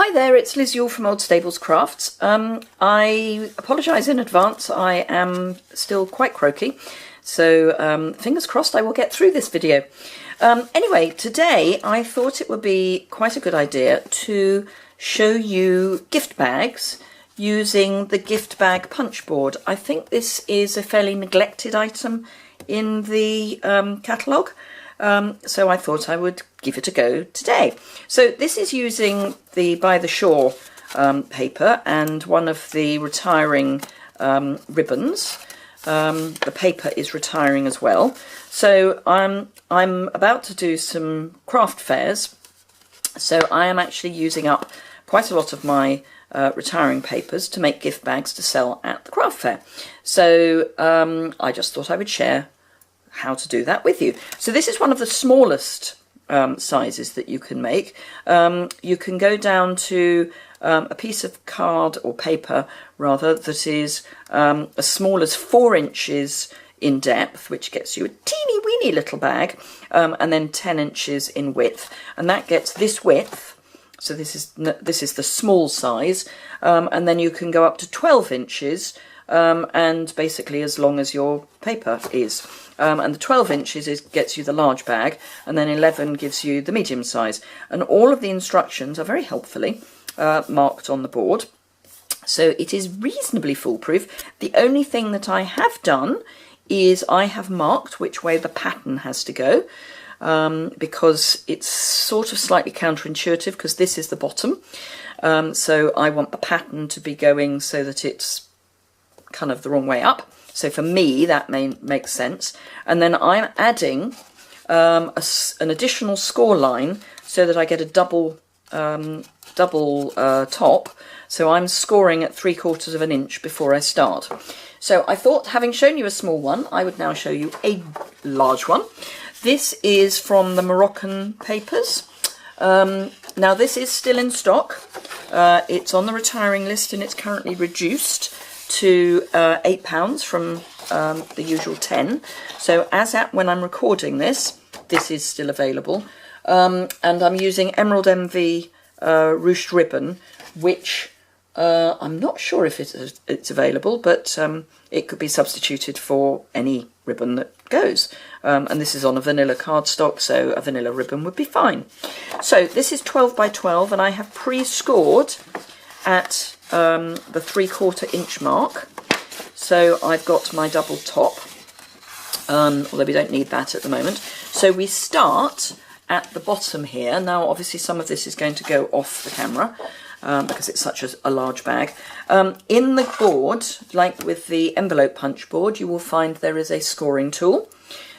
Hi there, it's Liz Yule from Old Stables Crafts. I apologise in advance, I am still quite croaky, so fingers crossed I will get through this video. Anyway, today I thought it would be quite a good idea to show you gift bags using the gift bag punch board. I think this is a fairly neglected item in the catalogue. So I thought I would give it a go today. So this is using the By the Shore paper and one of the retiring ribbons. The paper is retiring as well. So I'm about to do some craft fairs. So I am actually using up quite a lot of my retiring papers to make gift bags to sell at the craft fair. So I just thought I would share how to do that with you. So this is one of the smallest sizes that you can make. You can go down to a piece of card or paper rather that is as small as 4 inches in depth, which gets you a teeny weeny little bag, and then 10 inches in width, and that gets this width. So this is the small size, and then you can go up to 12 inches and basically as long as your paper is. And the 12 inches gets you the large bag, and then 11 gives you the medium size. And all of the instructions are very helpfully marked on the board. So it is reasonably foolproof. The only thing that I have done is I have marked which way the pattern has to go, because it's sort of slightly counterintuitive because this is the bottom. So I want the pattern to be going so that it's kind of the wrong way up. So for me, that makes sense. And then I'm adding an additional score line so that I get a double top. So I'm scoring at 3/4 of an inch before I start. So I thought, having shown you a small one, I would now show you a large one. This is from the Moroccan papers. Now this is still in stock. It's on the retiring list and it's currently reduced to £8 from the usual 10. So as at when I'm recording this, this is still available. And I'm using Emerald MV ruched ribbon, which I'm not sure if it's available, but it could be substituted for any ribbon that goes. And this is on a vanilla cardstock, so a vanilla ribbon would be fine. So this is 12 by 12, and I have pre-scored at the 3/4 inch mark. So I've got my double top, although we don't need that at the moment. So we start at the bottom here. Now obviously some of this is going to go off the camera because it's such a large bag. In the board, like with the envelope punch board, you will find there is a scoring tool.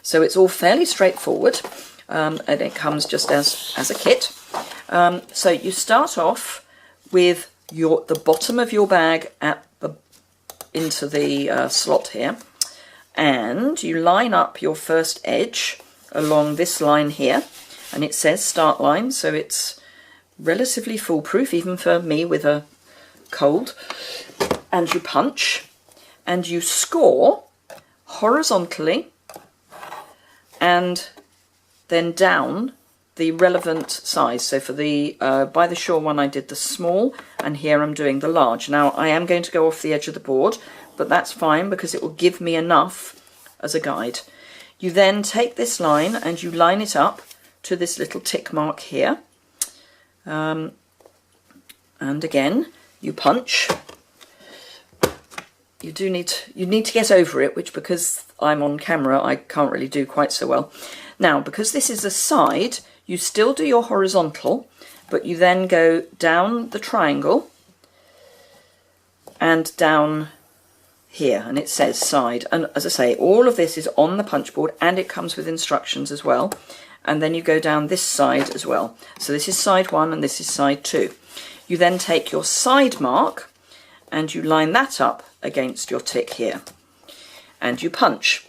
So it's all fairly straightforward, and it comes just as a kit. So you start off with the bottom of your bag into the slot here, and you line up your first edge along this line here, and it says start line, so it's relatively foolproof even for me with a cold. And you punch and you score horizontally and then down the relevant size. So for the By the Shore one I did the small, and here I'm doing the large. Now I am going to go off the edge of the board, but that's fine because it will give me enough as a guide. You then take this line and you line it up to this little tick mark here, and again you punch. You need to get over it, which because I'm on camera I can't really do quite so well. Now because this is a side, you still do your horizontal, but you then go down the triangle and down here, and it says side. And as I say, all of this is on the punch board and it comes with instructions as well. And then you go down this side as well. So this is side 1 and this is side 2. You then take your side mark and you line that up against your tick here, and you punch.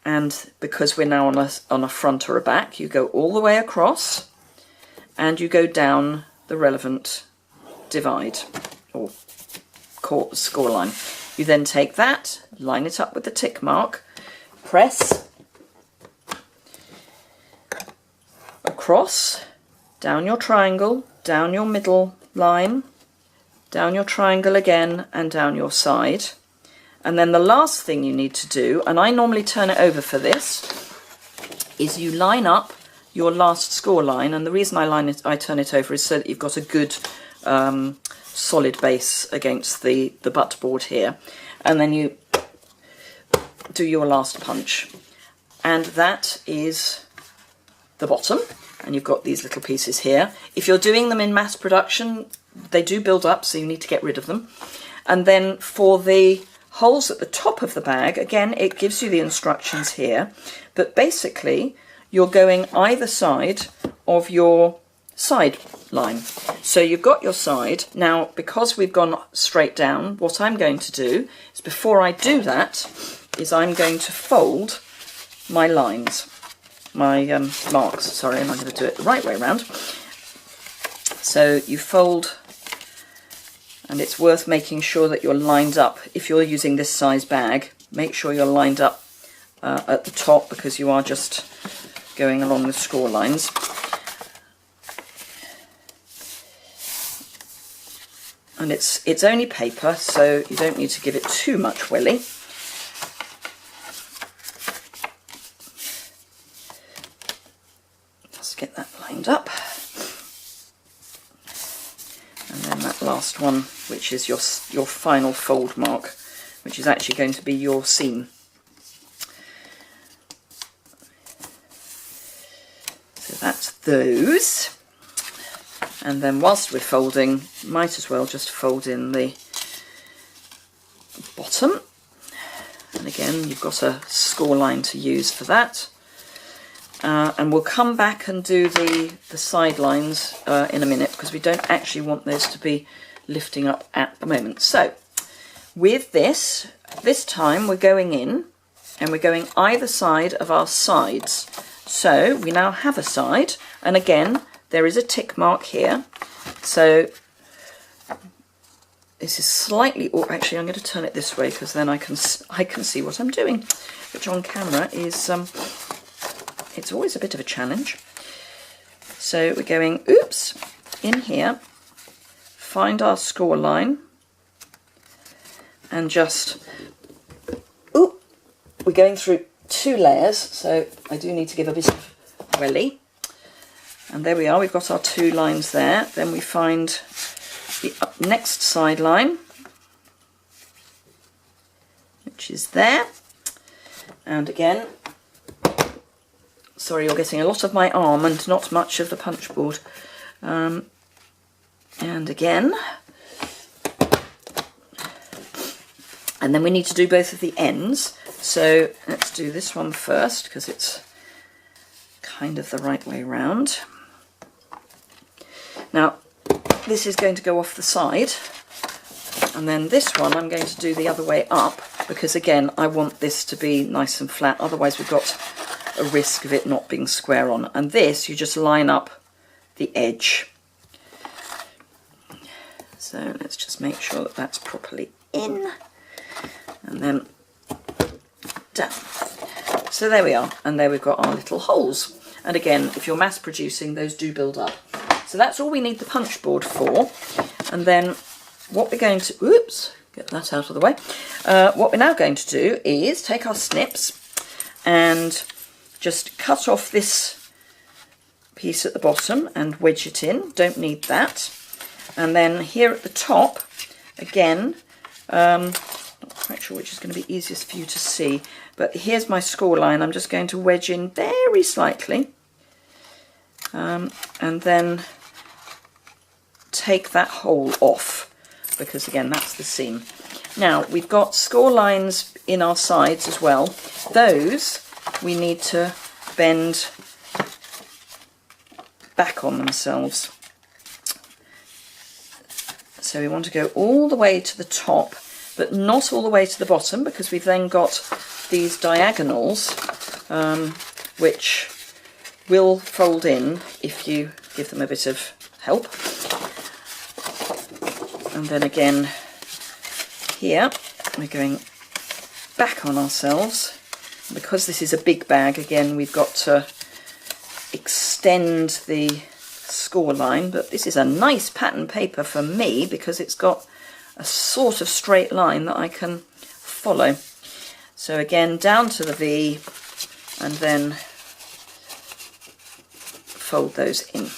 And because we're now on a front or a back, you go all the way across and you go down the relevant divide or score line. You then take that, line it up with the tick mark, press across, down your triangle, down your middle line, down your triangle again, and down your side. And then the last thing you need to do, and I normally turn it over for this, is you line up your last score line. And the reason I turn it over is so that you've got a good solid base against the butt board here. And then you do your last punch. And that is the bottom. And you've got these little pieces here. If you're doing them in mass production, they do build up, so you need to get rid of them. And then for the holes at the top of the bag, again, it gives you the instructions here, but basically you're going either side of your side line. So you've got your side. Now, because we've gone straight down, what I'm going to do is, before I do that, is I'm going to fold my lines, my marks, sorry, and I'm going to do it the right way around. So you fold, and it's worth making sure that you're lined up. If you're using this size bag, make sure you're lined up at the top, because you are just going along the score lines. And it's only paper, so you don't need to give it too much welly. Just get that lined up. And then that last one, which is your final fold mark, which is actually going to be your seam. So that's those. And then whilst we're folding, might as well just fold in the bottom. And again, you've got a score line to use for that. And we'll come back and do the side lines in a minute, because we don't actually want those to be lifting up at the moment. So with this time we're going in, and we're going either side of our sides. So we now have a side, and again, there is a tick mark here. So this is slightly, or actually I'm going to turn it this way, because then I can see what I'm doing, which on camera is it's always a bit of a challenge. So we're going, oops, in here, find our score line, and just, ooh, we're going through 2 layers, so I do need to give a bit of welly. And there we are, we've got our 2 lines there. Then we find the next side line, which is there. And again, sorry, you're getting a lot of my arm and not much of the punch board. And again. And then we need to do both of the ends. So let's do this one first, because it's kind of the right way around. Now, this is going to go off the side, and then this one I'm going to do the other way up, because again, I want this to be nice and flat, otherwise we've got a risk of it not being square on. And this, you just line up the edge. So let's just make sure that that's properly in, and then down. So there we are, and there we've got our little holes. And again, if you're mass producing, those do build up. So that's all we need the punch board for. And then what we're going to, oops, get that out of the way. What we're now going to do is take our snips and just cut off this piece at the bottom and wedge it in. Don't need that. And then here at the top, again, not quite sure which is going to be easiest for you to see, but here's my score line. I'm just going to wedge in very slightly, and then take that hole off, because again, that's the seam. Now, we've got score lines in our sides as well. Those we need to bend back on themselves. So we want to go all the way to the top, but not all the way to the bottom, because we've then got these diagonals, which will fold in if you give them a bit of help. And then again, here, we're going back on ourselves. Because this is a big bag, again, we've got to extend the score line, but this is a nice pattern paper for me because it's got a sort of straight line that I can follow. So again, down to the V and then fold those in.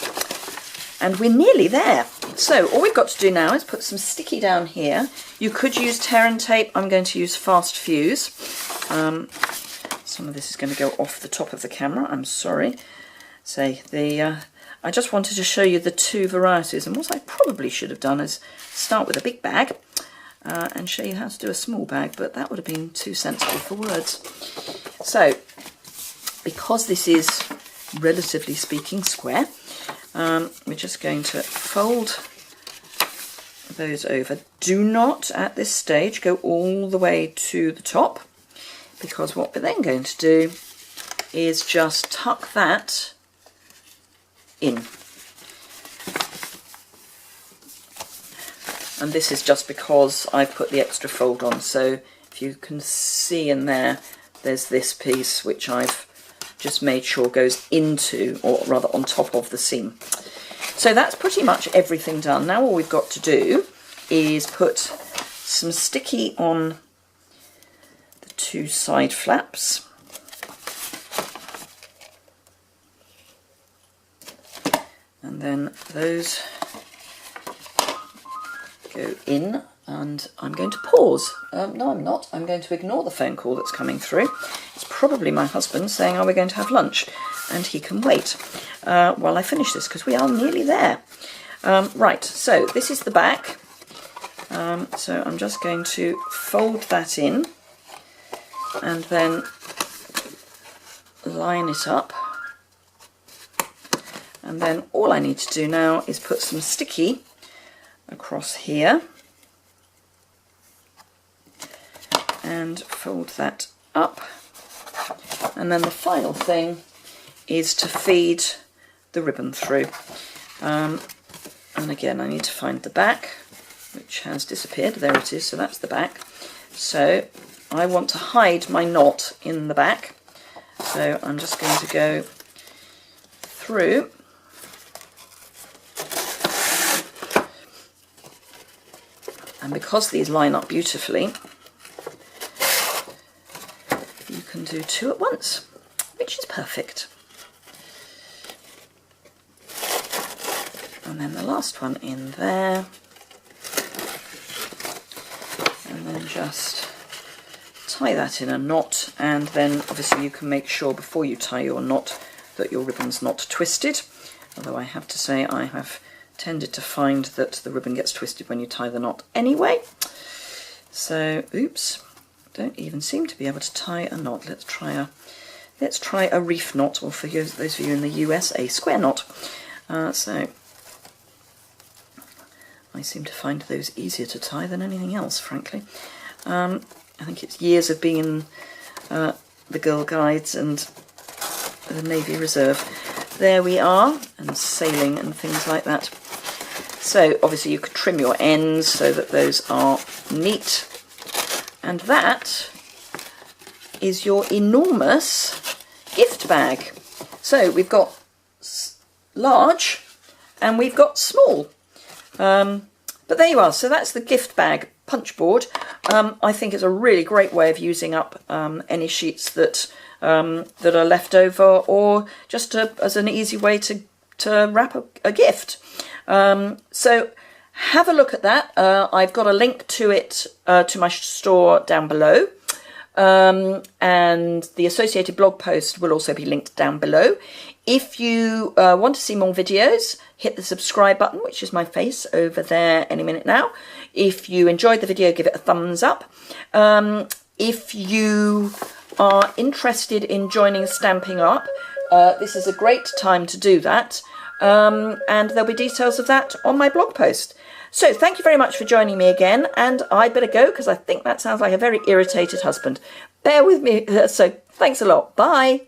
And we're nearly there. So all we've got to do now is put some sticky down here. You could use tear and tape. I'm going to use fast fuse. Some of this is going to go off the top of the camera. I'm sorry. I just wanted to show you the two varieties. And what I probably should have done is start with a big bag and show you how to do a small bag. But that would have been too sensible for words. So because this is relatively speaking square, we're just going to fold those over. Do not at this stage go all the way to the top, because what we're then going to do is just tuck that in. And this is just because I've put the extra fold on, so if you can see in there, there's this piece which I've just made sure goes into, or rather on top of the seam. So that's pretty much everything done. Now all we've got to do is put some sticky on the two side flaps. And then those go in, and I'm going to pause. No, I'm not. I'm going to ignore the phone call that's coming through. It's probably my husband saying, are we going to have lunch? And he can wait while I finish this, because we are nearly there. Right, so this is the back. So I'm just going to fold that in and then line it up. And then all I need to do now is put some sticky across here and fold that up. And then the final thing is to feed the ribbon through. And again, I need to find the back, which has disappeared. There it is, so that's the back. So I want to hide my knot in the back. So I'm just going to go through. And because these line up beautifully, you can do two at once, which is perfect. And then the last one in there. And then just tie that in a knot, and then obviously you can make sure before you tie your knot that your ribbon's not twisted. Although I have to say I have tended to find that the ribbon gets twisted when you tie the knot anyway. So, oops, don't even seem to be able to tie a knot. Let's try a reef knot, or for those of you in the US, a square knot. So I seem to find those easier to tie than anything else, frankly. I think it's years of being in the Girl Guides and the Navy Reserve. There we are, and sailing and things like that. So obviously you could trim your ends so that those are neat. And that is your enormous gift bag. So we've got large and we've got small. But there you are. So that's the gift bag punch board. I think it's a really great way of using up any sheets that are left over, or just as an easy way to wrap a gift. So have a look at that. I've got a link to it to my store down below, and the associated blog post will also be linked down below. If you want to see more videos, hit the subscribe button, which is my face over there any minute now. If you enjoyed the video, give it a thumbs up. If you are interested in joining Stampin' Up, this is a great time to do that. And there'll be details of that on my blog post. So thank you very much for joining me again, and I'd better go because I think that sounds like a very irritated husband. Bear with me. So thanks a lot. Bye.